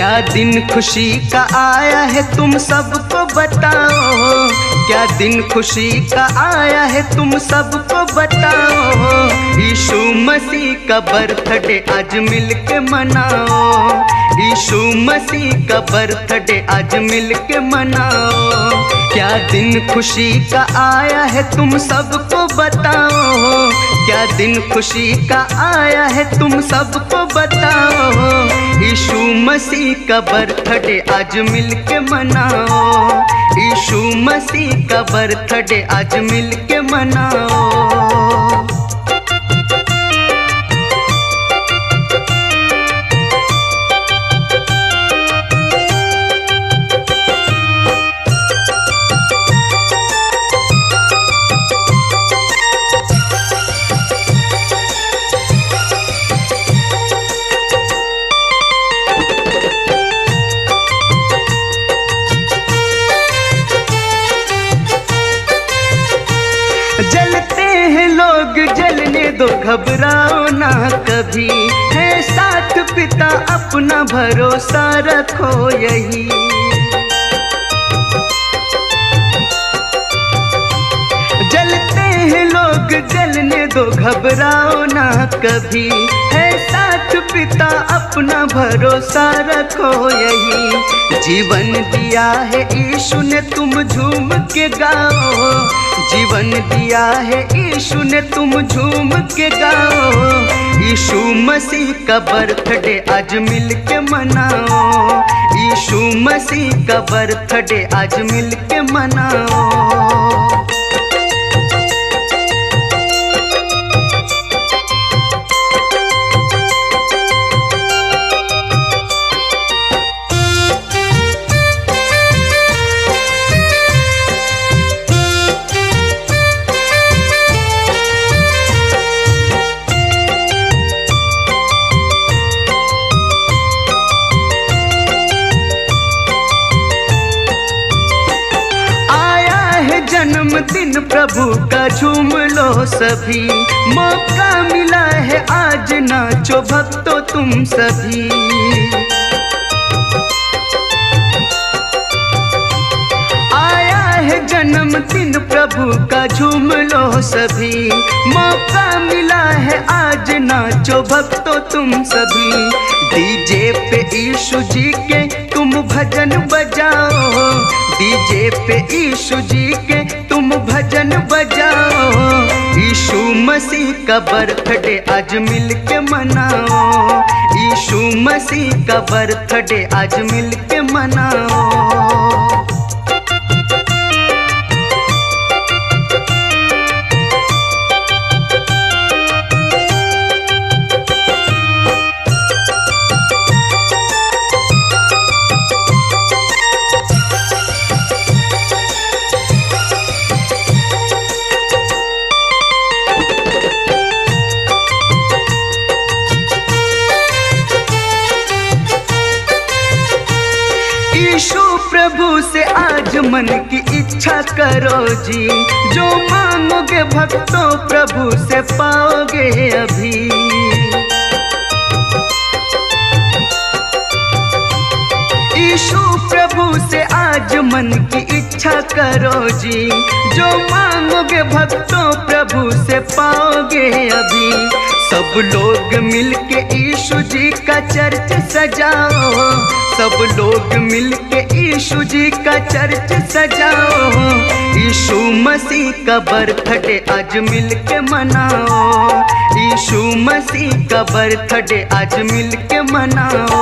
क्या दिन खुशी का आया है तुम सबको बताओ, क्या दिन खुशी का आया है तुम सबको बताओ। यीशु मसीह का बर्थडे आज मिलके मनाओ, यीशु मसीह का बर्थडे आज मिलके मनाओ। क्या दिन खुशी का आया है तुम सबको बताओ, क्या दिन खुशी का आया है तुम सबको बताओ। यीशु मसीह का बर्थडे आज मिलके मनाओ, यीशु मसीह का बर्थडे आज मिलके मनाओ। जलते हैं लोग जलने दो, घबराओ ना कभी, है साथ पिता अपना भरोसा रखो यही। जलते हैं लोग जलने दो, घबराओ ना कभी, है साथ पिता अपना भरोसा रखो यही। जीवन दिया है यीशु ने तुम झूम के गाओ, जीवन दिया है यीशु ने तुम झूम के गाओ। यीशु मसीह का बर्थडे आज मिलके मनाओ, यीशु मसीह का बर्थडे आज मिलके मनाओ। जन्मदिन प्रभु का झूम लो सभी, मौका मिला है आज नाचो भक्तों तुम सभी। आया है जन्मदिन प्रभु का झूम लो सभी, मौका मिला है आज नाचो भक्तों तुम सभी। डीजे पे यीशु जी के तुम भजन बजाओ, डीजे पे यीशु जी के तुम भजन बजाओ। यीशु मसीह का बर्थडे आज मिलके मनाओ, यीशु मसीह का बर्थडे आज मिलके मनाओ। यीशु प्रभु से आज मन की इच्छा करो जी, जो मांगोगे भक्तों प्रभु से पाओगे अभी। यीशु प्रभु से आज मन की इच्छा करो जी, जो मांगोगे भक्तों प्रभु से पाओगे अभी। सब लोग मिलके यीशु जी का चर्च सजाओ, सब लोग मिलके यीशु जी का चर्च सजाओ। यीशु मसीह का बर्थडे आज मिलके मनाओ, यीशु मसीह का बर्थडे आज मिलके मनाओ।